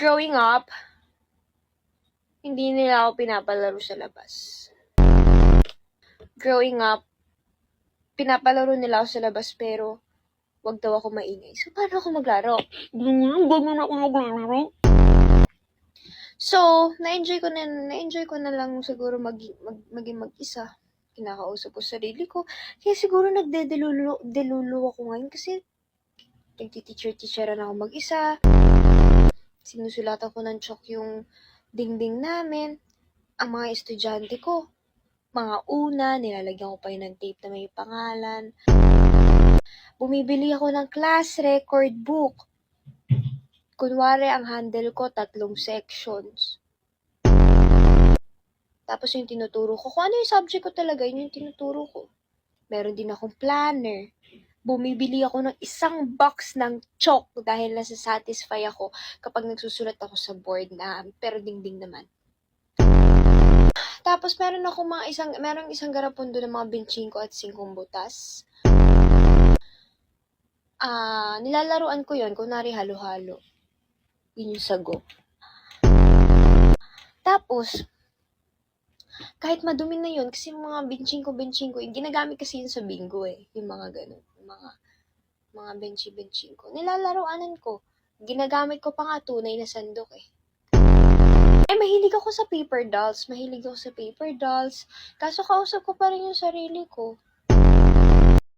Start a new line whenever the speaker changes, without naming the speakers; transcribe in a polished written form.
Growing up, hindi nila ako pinapalaro sa labas. Growing up, pinapalaro nila ako sa labas pero wag daw ako maingay. So, paano ako maglaro? Ganyan ako maglaro. So, na-enjoy ko na lang siguro maging mag-isa. Kinakausap ko sarili ko. Kaya siguro nagdedelulo ako ngayon kasi nagti-teacher-teacheran ako mag-isa. Sinusulatan ko ng chalk yung dingding namin. Ang mga estudyante ko, mga una, nilalagyan ko pa yun ng tape na may pangalan. Bumibili ako ng class record book. Kunwari, ang handle ko, 3 sections. Tapos yung tinuturo ko, kung ano yung subject ko talaga, yun yung tinuturo ko. Meron din akong planner. Bumibili ako ng 1 box ng chalk dahil nasa-satisfy ako kapag nagsusulat ako sa board na pero dingding naman. Tapos meron isang garapon doon ng mga benching ko at 5 butas. Nilalaruan ko yun, kunwari halo-halo. Yun yung sago. Tapos, kahit madumi na yun, kasi yung mga benching ko, ginagamit kasi yun sa bingo yung mga ganun, yung mga benching ko. Nilalaruanan ko. Ginagamit ko pa nga tunay na sandok mahilig ako sa paper dolls. Kaso kausap ko pa rin yung sarili ko.